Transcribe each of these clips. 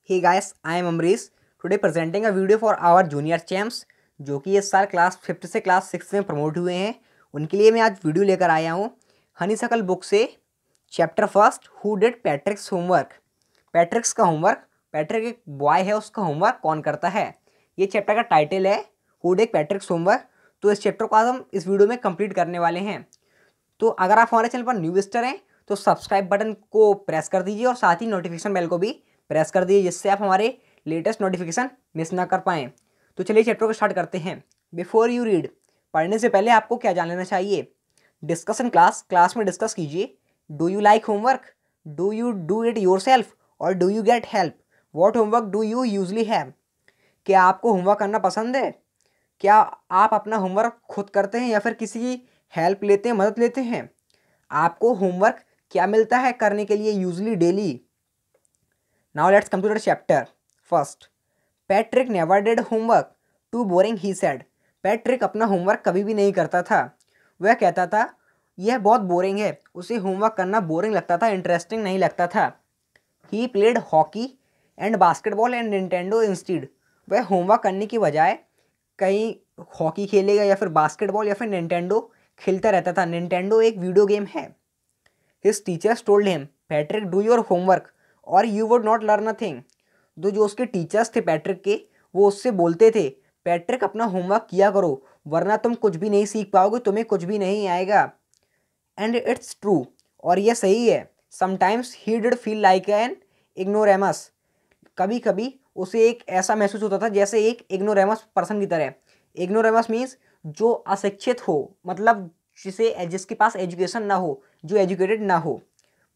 Hey guys, I am Amrish. Today presenting a video for our junior champs जो कि इस साल class 5th से क्लास 6 में प्रमोट हुए हैं। उनके लिए मैं आज वीडियो लेकर आया हूँ हनीसकल बुक से chapter first who did पैट्रिक्स homework. पैट्रिक्स का होमवर्क, पैट्रिक एक बॉय है, उसका होमवर्क कौन करता है, ये चैप्टर का टाइटल है हु डिड पैट्रिक्स होमवर्क। तो इस चैप्टर को आज हम इस वीडियो में कंप्लीट करने वाले हैं। तो अगर आप हमारे चैनल पर न्यू विजिटर हैं तो सब्सक्राइब बटन को प्रेस कर दीजिए और साथ ही नोटिफिकेशन बेल को भी प्रेस कर दीजिए, जिससे आप हमारे लेटेस्ट नोटिफिकेशन मिस ना कर पाएँ। तो चलिए चैप्टर को स्टार्ट करते हैं। बिफोर यू रीड, पढ़ने से पहले आपको क्या जान लेना चाहिए। डिस्कशन क्लास में डिस्कस कीजिए। Do you like homework, do you do it yourself और do you get help, what homework do you usually have. क्या आपको होमवर्क करना पसंद है? क्या आप अपना होमवर्क खुद करते हैं या फिर किसी की हेल्प लेते हैं, मदद लेते हैं? आपको होमवर्क क्या मिलता है करने के लिए usually daily? Now let's come to the chapter first. Patrick never did homework, too boring he said. Patrick अपना होमवर्क कभी भी नहीं करता था। वह कहता था यह बहुत बोरिंग है, उसे होमवर्क करना बोरिंग लगता था, इंटरेस्टिंग नहीं लगता था। He played hockey and basketball and Nintendo instead. वह होमवर्क करने की बजाय कहीं हॉकी खेलेगा या फिर बास्केटबॉल या फिर निंटेंडो खेलता रहता था। निंटेंडो एक वीडियो गेम है। His teachers told him Patrick do your homework और you would not learn nothing. जो उसके टीचर्स थे पैट्रिक के, वो उससे बोलते थे पैट्रिक अपना होमवर्क किया करो वरना तुम कुछ भी नहीं सीख पाओगे, तुम्हें कुछ भी नहीं आएगा। एंड इट्स ट्रू, और यह सही है। Sometimes he did feel like an ignoramus. कभी कभी उसे एक ऐसा महसूस होता था जैसे एक इग्नोरेमस पर्सन की तरह। इग्नोरेमस मीन्स जो अशिक्षित हो, मतलब जिसके पास एजुकेशन ना हो, जो एजुकेटेड ना हो।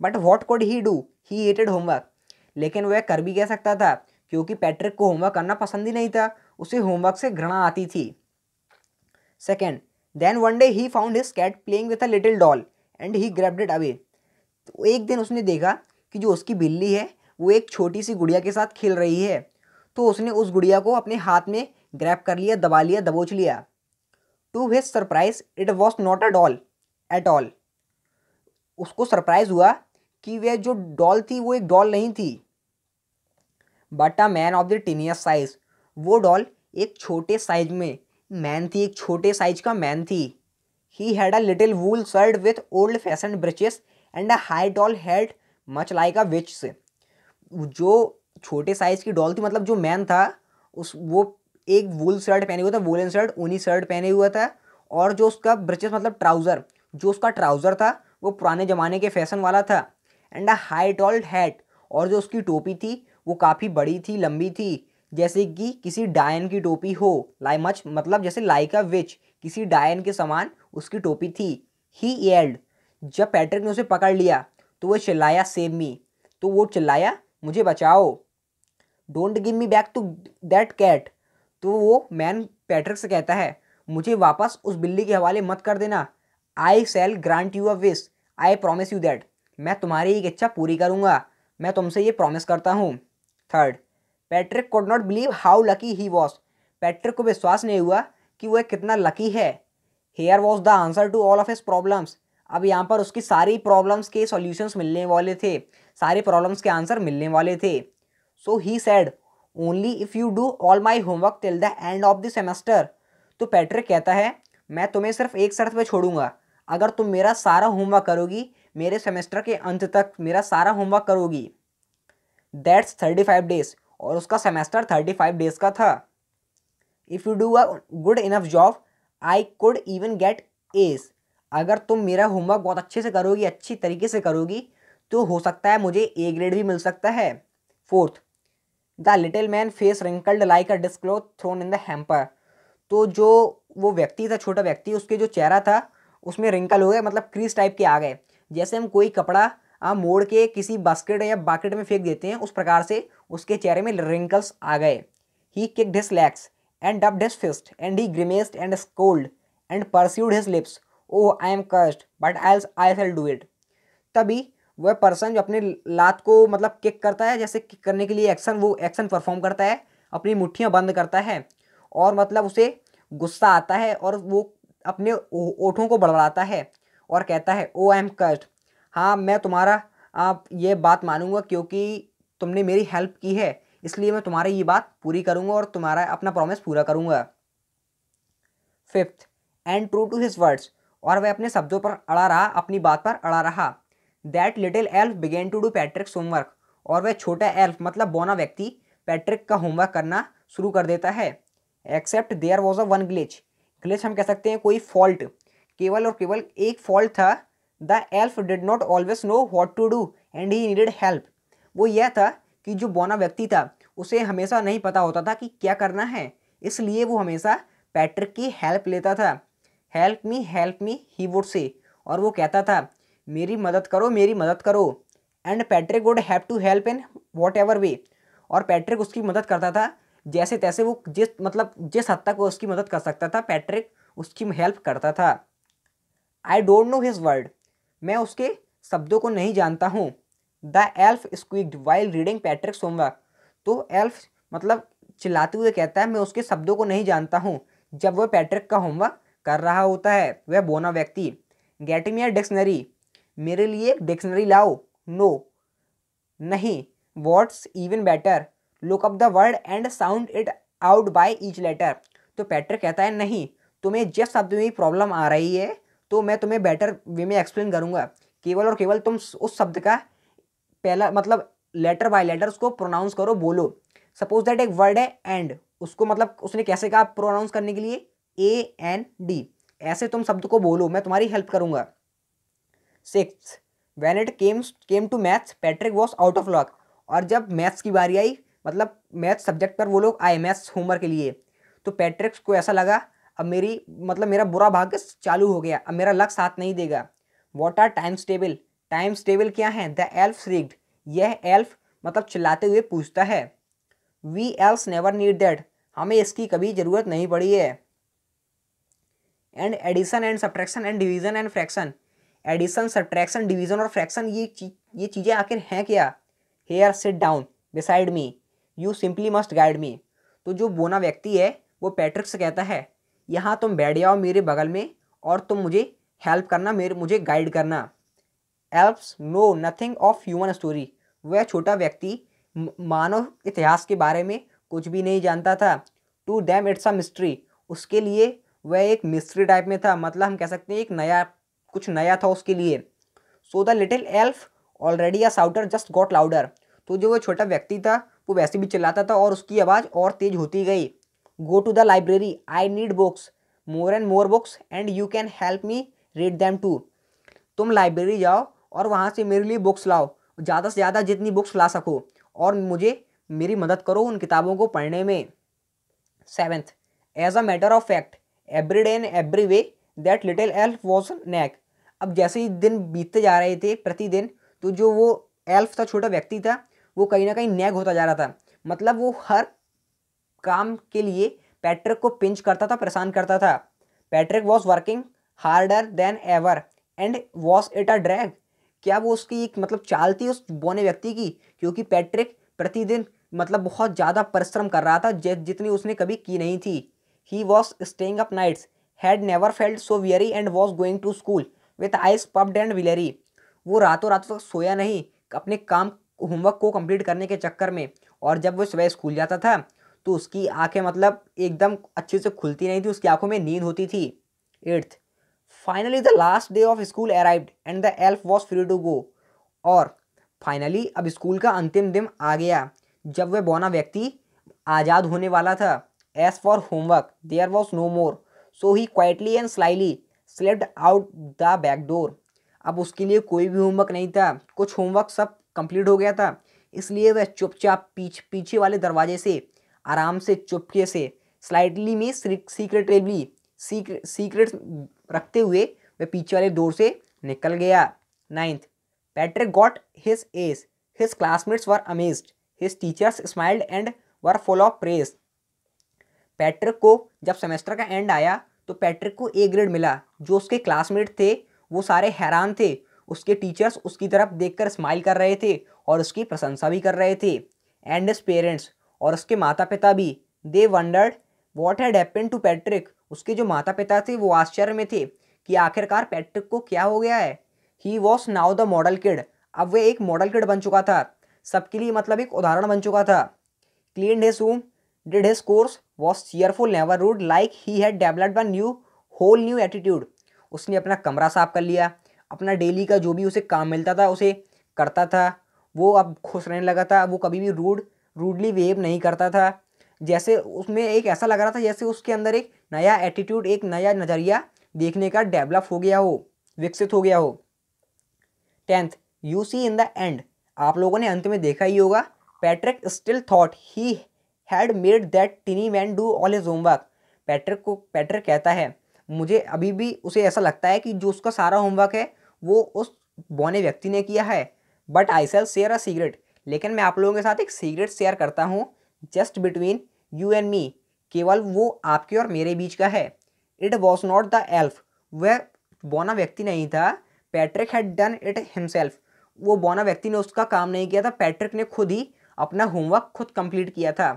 But what could he do, he hated homework. लेकिन वह कर भी कह सकता था क्योंकि पैट्रिक को होमवर्क करना पसंद ही नहीं था, उसे होमवर्क से घृणा आती थी। Second, then one day he found his cat playing with a little doll and he grabbed it away. तो एक दिन उसने देखा कि जो उसकी बिल्ली है वो एक छोटी सी गुड़िया के साथ खेल रही है, तो उसने उस गुड़िया को अपने हाथ में ग्रैब कर लिया, दबा लिया, दबोच लिया। To his surprise it was not a doll at all. उसको सरप्राइज हुआ कि वह जो डॉल थी वो एक डॉल नहीं थी, but a man of the tiniest size. वो डॉल एक छोटे साइज में मैन थी, एक छोटे साइज का मैन थी। He had a little wool shirt with old fashion breeches and a high doll head much like a witch. जो छोटे साइज की डॉल थी, मतलब जो मैन था, वो एक वूल शर्ट पहने हुआ था, वूलन शर्ट, ऊनी शर्ट पहने हुआ था। और जो उसका ब्रिचेस मतलब ट्राउज़र, जो उसका ट्राउज़र था वो पुराने ज़माने के फैशन वाला था। And a high told hat, और जो उसकी टोपी थी वो काफ़ी बड़ी थी, लंबी थी, जैसे कि किसी डायन की टोपी हो। मच मतलब जैसे लाइक अ विच, किसी डायन के समान उसकी टोपी थी। ही येल्ड, जब पैट्रिक ने उसे पकड़ लिया तो वो चिल्लाया सेव मी। तो वो चिल्लाया मुझे बचाओ। Don't give me back to that cat. तो वो मैन पैट्रिक से कहता है मुझे वापस उस बिल्ली के हवाले मत कर देना। I shall grant you a wish, I promise you that. मैं तुम्हारी एक इच्छा पूरी करूँगा, मैं तुमसे ये प्रॉमिस करता हूँ। Third, Patrick could not believe how lucky he was. Patrick को विश्वास नहीं हुआ कि वह कितना लकी है। Here was the answer to all of his problems. अब यहाँ पर उसकी सारी प्रॉब्लम्स के सॉल्यूशंस मिलने वाले थे, सारे प्रॉब्लम्स के आंसर मिलने वाले थे। So he said only if you do all my homework till the end of the semester. तो पैट्रिक कहता है मैं तुम्हें सिर्फ एक शर्त पे छोड़ूंगा, अगर तुम मेरा सारा होमवर्क करोगी, मेरे सेमेस्टर के अंत तक मेरा सारा होमवर्क करोगी। दैट्स 35 डेज, और उसका सेमेस्टर 35 डेज का था। If you do a good enough job I could even get A's. अगर तुम मेरा होमवर्क बहुत अच्छे से करोगी, अच्छी तरीके से करोगी, तो हो सकता है मुझे ए ग्रेड भी मिल सकता है। Fourth, the little man face wrinkled like a dish cloth thrown in the hamper. तो जो वो व्यक्ति था, छोटा व्यक्ति, उसके जो चेहरा था उसमें रिंकल हो गए, मतलब क्रीज टाइप के आ गए। जैसे हम कोई कपड़ा मोड़ के किसी बास्केट या बाकेट में फेंक देते हैं, उस प्रकार से उसके चेहरे में रिंकल्स आ गए। He kicked his legs and drubbed his fist and he grimaced and scowled and pursed his lips. Oh I am cursed but I shall do it. तभी वह पर्सन जो अपने लात को मतलब किक करता है, जैसे किक करने के लिए एक्शन, वो एक्शन परफॉर्म करता है, अपनी मुट्ठियां बंद करता है और मतलब उसे गुस्सा आता है और वो अपने ओठों को बड़बड़ाता है और कहता है ओ आई एम कर्स्ड। हाँ, मैं तुम्हारा आप ये बात मानूंगा क्योंकि तुमने मेरी हेल्प की है, इसलिए मैं तुम्हारी ये बात पूरी करूँगा और तुम्हारा अपना प्रॉमिस पूरा करूँगा। 5th, and true to his words, और वह अपने शब्दों पर अड़ा रहा, अपनी बात पर अड़ा रहा। That little elf began to do Patrick's homework, और वह छोटा एल्फ मतलब बौना व्यक्ति पैट्रिक का होमवर्क करना शुरू कर देता है। Except there was a one glitch, glitch हम कह सकते हैं कोई फॉल्ट, केवल और केवल एक फॉल्ट था। The elf did not always know what to do and he needed help, वो यह था कि जो बौना व्यक्ति था उसे हमेशा नहीं पता होता था कि क्या करना है, इसलिए वो हमेशा पैट्रिक की हेल्प लेता था। Help me he would say, और वो कहता था मेरी मदद करो, मेरी मदद करो। And Patrick would have to help in whatever way, और पैट्रिक उसकी मदद करता था जैसे तैसे, वो जिस हद तक वो उसकी मदद कर सकता था पैट्रिक उसकी हेल्प करता था। I don't know his word, मैं उसके शब्दों को नहीं जानता हूँ। The elf squeaked while reading Patrick's homework, तो एल्फ मतलब चिल्लाते हुए कहता है मैं उसके शब्दों को नहीं जानता हूँ जब वह पैट्रिक का होमवर्क कर रहा होता है, वह बोना व्यक्ति। गेट मी अ डिक्शनरी, मेरे लिए एक डिक्शनरी लाओ। नो, नहीं। What's even better, look up the word and sound it out by each letter, तो पैट्रिक कहता है नहीं, तुम्हें जिस शब्द में प्रॉब्लम आ रही है तो मैं तुम्हें बेटर वे में एक्सप्लेन करूँगा, केवल और केवल तुम उस शब्द का पहला मतलब लेटर बाय लेटर उसको प्रोनाउंस करो, बोलो। सपोज दैट एक वर्ड है एंड, उसको मतलब उसने कैसे कहा प्रोनाउंस करने के लिए, AND, ऐसे तुम शब्द को बोलो, मैं तुम्हारी हेल्प करूँगा। 6th, when it came to maths Patrick was out of luck, और जब मैथ्स की बारी आई मतलब मैथ सब्जेक्ट पर वो लोग आए मैथ्स होमवर्क के लिए, तो पैट्रिक को ऐसा लगा अब मेरा बुरा भाग्य चालू हो गया, अब मेरा लक साथ नहीं देगा। What are times table, times table क्या है? द एल्फ श्रीक्ड, यह एल्फ मतलब चिल्लाते हुए पूछता है। We elves never need that, हमें इसकी कभी ज़रूरत नहीं पड़ी है। And addition and subtraction and division and fraction, addition subtraction division और फ्रैक्शन ये चीज़ें आखिर हैं क्या? Here sit down beside me, you simply must guide me, तो जो बोना व्यक्ति है वो पैट्रिक से कहता है यहाँ तुम बैठ जाओ मेरे बगल में और तुम मुझे हेल्प करना, मुझे गाइड करना। Elves know nothing of human story, वह छोटा व्यक्ति मानव इतिहास के बारे में कुछ भी नहीं जानता था। To them it's a mystery, उसके लिए वह एक मिस्ट्री टाइप में था, मतलब हम कह सकते हैं कुछ नया था उसके लिए। So the little elf already a shouter just got louder, तो जो वो छोटा व्यक्ति था वो वैसे भी चिल्लाता था और उसकी आवाज़ और तेज होती गई। Go to the library, I need books, more and more books and you can help me read them too, तुम लाइब्रेरी जाओ और वहाँ से मेरे लिए बुक्स लाओ, ज़्यादा से ज़्यादा जितनी बुक्स ला सको और मेरी मदद करो उन किताबों को पढ़ने में। 7th, as a matter of fact every day in every way that little elf was neck, अब जैसे ही दिन बीतते जा रहे थे प्रतिदिन, तो जो वो एल्फ था छोटा व्यक्ति था वो कहीं ना कहीं नैग होता जा रहा था, मतलब वो हर काम के लिए पैट्रिक को पिंच करता था, परेशान करता था। Patrick was working harder than ever and was it a drag, क्या वो उसकी एक मतलब चाल थी उस बौने व्यक्ति की, क्योंकि पैट्रिक प्रतिदिन मतलब बहुत ज़्यादा परिश्रम कर रहा था जितनी उसने कभी की नहीं थी। He was staying up nights, had never felt so weary and was going to school with eyes puffed and bleary, वो रातों रातों तक सोया नहीं अपने काम होमवर्क को कंप्लीट करने के चक्कर में, और जब वो सुबह स्कूल जाता था तो उसकी आंखें मतलब एकदम अच्छे से खुलती नहीं थी, उसकी आंखों में नींद होती थी। 8th, finally the last day of school arrived and the elf was free to go, और फाइनली अब स्कूल का अंतिम दिन आ गया जब वह बौना व्यक्ति आज़ाद होने वाला था। As for homework there was no more, so he quietly and slyly slipped out the back door, अब उसके लिए कोई भी होमवर्क नहीं था, कुछ होमवर्क सब कंप्लीट हो गया था, इसलिए वह चुपचाप पीछे वाले दरवाजे से आराम से चुपके से स्लाइटली में सीक्रेट रखते हुए वह पीछे वाले डोर से निकल गया। 9th, Patrick got his age, his classmates were amazed, his teachers smiled and were full of praise, Patrick को जब सेमेस्टर का एंड आया तो पैट्रिक को A ग्रेड मिला, जो उसके क्लासमेट थे वो सारे हैरान थे, उसके टीचर्स उसकी तरफ देखकर स्माइल कर रहे थे और उसकी प्रशंसा भी कर रहे थे। एंड हिज पेरेंट्स, और उसके माता पिता भी, they wondered what had happened to Patrick, उसके जो माता पिता थे वो आश्चर्य में थे कि आखिरकार पैट्रिक को क्या हो गया है। He was now the model kid, अब वह एक मॉडल किड बन चुका था, सबके लिए मतलब एक उदाहरण बन चुका था। Cleaned his room, did his chores, was cheerful, never rude, like he had developed a whole new attitude. उसने अपना कमरा साफ कर लिया, अपना डेली का जो भी उसे काम मिलता था उसे करता था, वो अब खुश रहने लगा था, वो कभी भी रूडली बिहेव नहीं करता था। जैसे उसमें एक ऐसा लग रहा था जैसे उसके अंदर एक नया एटीट्यूड, एक नया नज़रिया देखने का डेवलप हो गया हो, विकसित हो गया हो। 10th, you see in the end, आप लोगों ने अंत में देखा ही होगा, Patrick still thought he had made that tiny man do all his homework. Patrick कहता है, मुझे अभी भी उसे ऐसा लगता है कि जो उसका सारा होमवर्क है वो उस बौने व्यक्ति ने किया है। But I shall share a secret, लेकिन मैं आप लोगों के साथ एक सीक्रेट शेयर करता हूँ, just between you and me, केवल वो आपके और मेरे बीच का है। It was not the elf, वह बौना व्यक्ति नहीं था, Patrick had done it himself, वो बौना व्यक्ति ने उसका काम नहीं किया था, पैट्रिक ने खुद ही अपना होमवर्क खुद कंप्लीट किया था।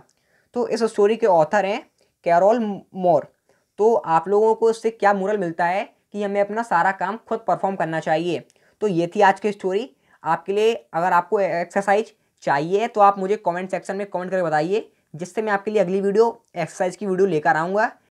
तो इस स्टोरी के ऑथर हैं कैरोल मोर। तो आप लोगों को इससे क्या मोरल मिलता है कि हमें अपना सारा काम खुद परफॉर्म करना चाहिए। तो ये थी आज की स्टोरी। आपके लिए अगर आपको एक्सरसाइज चाहिए तो आप मुझे कमेंट सेक्शन में कमेंट करके बताइए, जिससे मैं आपके लिए अगली वीडियो एक्सरसाइज की वीडियो लेकर आऊँगा।